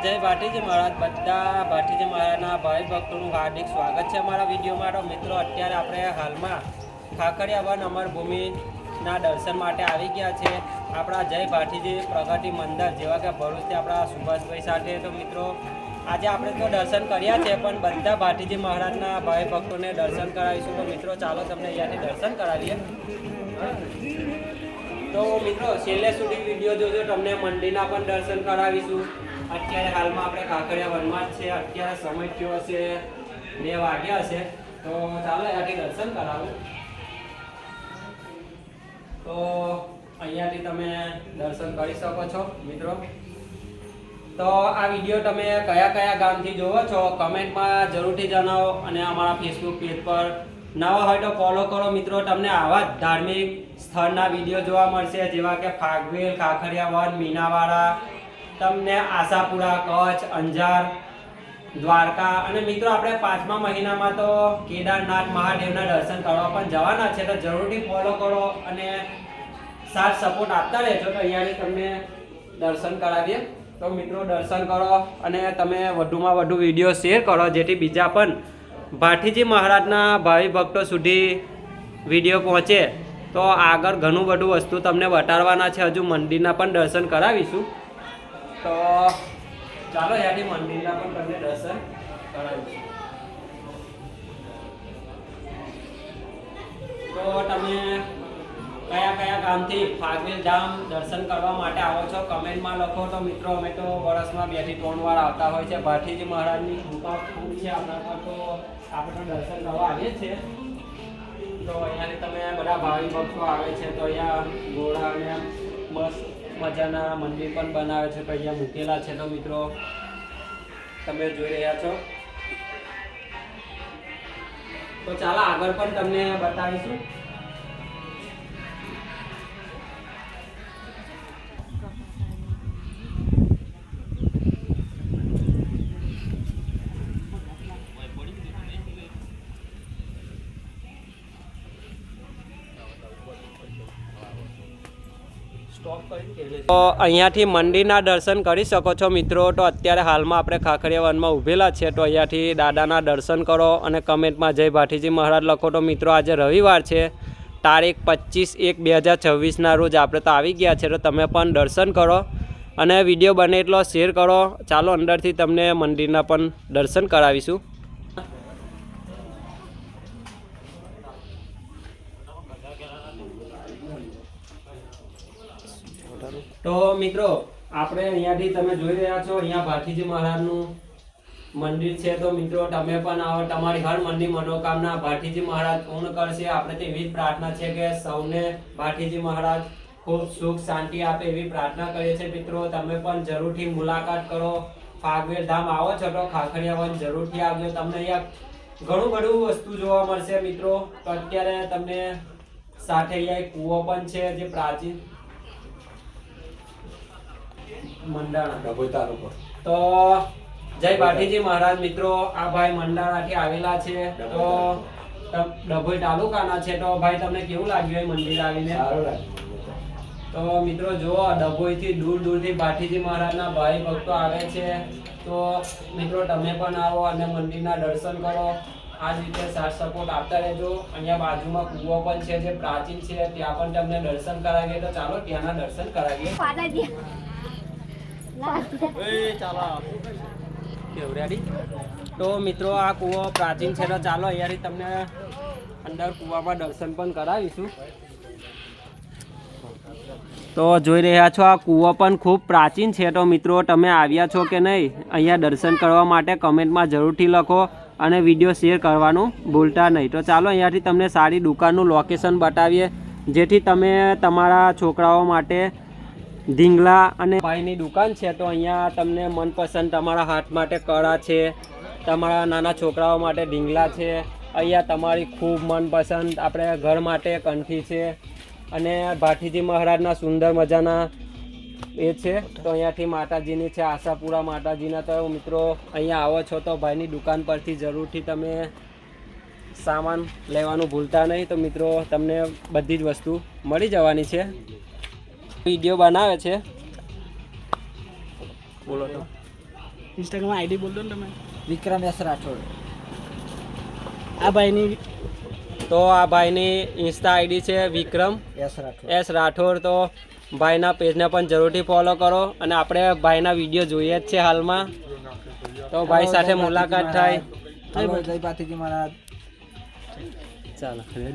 જય ભાટીજી મહારાજ બધા ભાટીજી મહારાજના ભાઈ ભક્તોનું હાર્દિક સ્વાગત છે અમારા વિડીયોમાં. તો મિત્રો અત્યારે આપણે હાલમાં ખાખરિયા વન અમરભૂમિના દર્શન માટે આવી ગયા છે આપણા જય ભાટીજી પ્રગતિ મંદિર જેવા કે ભરૂચથી આપણા સુભાષભાઈ સાથે. તો મિત્રો આજે આપણે તો દર્શન કર્યા છે પણ બધા ભાટીજી મહારાજના ભાઈ ભક્તોને દર્શન કરાવીશું. તો મિત્રો ચાલો તમને અહીંયાથી દર્શન કરાવીએ. તો મિત્રો છેલ્લે સુધી વિડીયો જોજો, તમને મંદિરના પણ દર્શન કરાવીશું. અત્યારે હાલમાં આપણે ખાખરિયા વનમાં જ છે. અત્યારે સમય થયો હશે 2 વાગ્યા હશે. તો ચાલો અહીંયાથી દર્શન કરાવું. તો અહીંયાથી તમે દર્શન કરી શકો છો મિત્રો. તો આ વિડીયો તમે કયા કયા ગામથી જોવો છો કમેન્ટમાં જરૂરથી જણાવો, અને અમારા ફેસબુક પેજ પર નવા હોય તો ફોલો કરો મિત્રો. તમને આવા જ ધાર્મિક સ્થળના વિડીયો જોવા મળશે, જેવા કે ફાગવેલ, ખાખરિયા વન, મીનાવાડા, તમને આશાપુરા, કચ્છ, અંજાર, દ્વારકા, અને મિત્રો આપણે 5મા મહિનામાં તો કેદારનાથ મહાદેવના દર્શન કરવા પણ જવાના છે. તો જરૂરથી ફોલો કરો અને સાથ સપોર્ટ આપતા રહેજો. તો અહીંયાથી તમને દર્શન કરાવીએ. તો મિત્રો દર્શન કરો અને તમે વધુમાં વધુ વિડીયો શેર કરો, જેથી બીજા પણ ભાટીજી મહારાજના ભાવિ ભક્તો સુધી વિડીયો પહોંચે. તો આગળ ઘણું બધું વસ્તુ તમને બતાડવાના છે. હજુ મંદિરના પણ દર્શન કરાવીશું. તો ચાલો ત્યાંથી મંદિરના પણ તમને દર્શન કરાવીશું. તો તમે કયા કયા ગામથી ફાગવેલ ધામ દર્શન કરવા માટે આવો છો કમેન્ટમાં લખો. તો મિત્રો અમે તો વર્ષમાં 2 થી 3 વાર આવતા હોય છે. ભાટીજી મહારાજની કૃપા ખૂબ છે આપણા પર, તો આપણે દર્શન કરવા આવીએ છીએ. તો અહીંયાથી તમે બધા ભાવિ ભક્તો આવે છે. તો અહીંયા ઘોડા અને મસ્ત મજાના મંદિર પણ બનાવે છે, તો અહીંયા મૂકેલા છે. તો મિત્રો તમે જોઈ રહ્યા છો. તો ચાલો આગળ પણ તમને બતાવીશું. તો અહીંયાથી મંદિરના દર્શન કરી શકો છો મિત્રો. તો અત્યારે હાલમાં આપણે ખાખરિયા વનમાં ઊભેલા છે. તો અહીંયાથી દાદાના દર્શન કરો અને કમેન્ટમાં જય ભાટીજી મહારાજ લખો. તો મિત્રો આજે રવિવાર છે, તારીખ 25/1/2026ના રોજ આપણે તો આવી ગયા છે. તો તમે પણ દર્શન કરો અને વિડીયો બને એટલો શેર કરો. ચાલો અંદરથી તમને મંદિરના પણ દર્શન કરાવીશું. તો મિત્રો આપણે અહીંયાથી તમે જોઈ રહ્યા છો, અહીંયા ભાટીજી મહારાજનું મંદિર છે. તો મિત્રો તમે પણ આવો, તમારી હર મનની મનોકામના ભાટીજી મહારાજ પૂર્ણ કરશે. આપણે તો એવી જ પ્રાર્થના છે કે સૌને ભાટીજી મહારાજ ખૂબ સુખ શાંતિ આપે એવી પ્રાર્થના કરીએ છીએ. મિત્રો તમે પણ જરૂરથી મુલાકાત કરો. ફાગવેલ ધામ આવો છો તો ખાખરિયા વન જરૂરથી આવજો. તમને અહીંયા ઘણું બધું વસ્તુ જોવા મળશે મિત્રો. તો અત્યારે તમને સાથે અહીંયા એક કૂવો પણ છે, જે પ્રાચીન મંડાણા ડભોઈ તાલુકો. તો જય ભાટીજી મહારાજ મિત્રો, આ ભાઈ મંડાણાથી આવેલા છે. તો ડભોઈ તાલુકાના છે. તો ભાઈ તમને કેવું લાગ્યું એ મંદિર આવીને? તો મિત્રો જુઓ, ડભોઈથી દૂર દૂરથી ભાટીજી મહારાજના ભાઈ ભક્તો આવે છે. તો મિત્રો તમે પણ આવો અને મંદિરના દર્શન કરો. આ જ રીતે સાથ સપોર્ટ આપતા રહેજો. અહીંયા બાજુમાં કૂવો પણ છે, જે પ્રાચીન છે, ત્યાં પણ તમને દર્શન કરાવીએ. તો ચાલો ત્યાંના દર્શન કરાવીએ. તો મિત્રો આ કૂવો પ્રાચીન છે. તો ચાલો અહીંયાથી તમને અંદર કૂવામાં દર્શન પણ કરાવીશું. તો જોઈ રહ્યા છો, આ કૂવો પણ ખૂબ પ્રાચીન છે. તો મિત્રો તમે આવ્યા છો કે નહીં અહીંયા દર્શન કરવા માટે કમેન્ટમાં જરૂરથી લખો અને વિડીયો શેર કરવાનું ભૂલતા નહીં. તો ચાલો અહીંયાથી તમને સારી દુકાનનું લોકેશન બતાવીએ, જેથી તમે તમારા છોકરાઓ માટે ઢીંગલા અને ભાઈની દુકાન છે. તો અહીંયા તમને મનપસંદ તમારા હાથ માટે કળા છે, તમારા નાના છોકરાઓ માટે ઢીંગલા છે. અહીંયા તમારી ખૂબ મનપસંદ આપણે ઘર માટે કંઠી છે, અને ભાટીજી મહારાજના સુંદર મજાના એ છે. તો અહીંયાથી માતાજીની છે, આશાપુરા માતાજીના. તો મિત્રો અહીંયા આવો છો તો ભાઈની દુકાન પરથી જરૂરથી તમે સામાન લેવાનું ભૂલતા નહીં. તો મિત્રો તમને બધી જ વસ્તુ મળી જવાની છે. વિડીયો બનાવે છે, બોલો તો. ઇન્સ્ટાગ્રામ આઈડી બોલ દો ને તમે. વિક્રમ એસ રાઠોડ. આ ભાઈની તો આ ભાઈની ઇન્સ્ટા આઈડી છે વિક્રમ એસ રાઠોડ. એસ રાઠોડ. તો ભાઈના પેજને પણ જરૂરથી ફોલો કરો અને આપણે ભાઈના વિડીયો જોઈએ જ છે હાલમાં. તો ભાઈ સાથે મુલાકાત થાય. જય પાતીજી મહારાજ. ચાલો.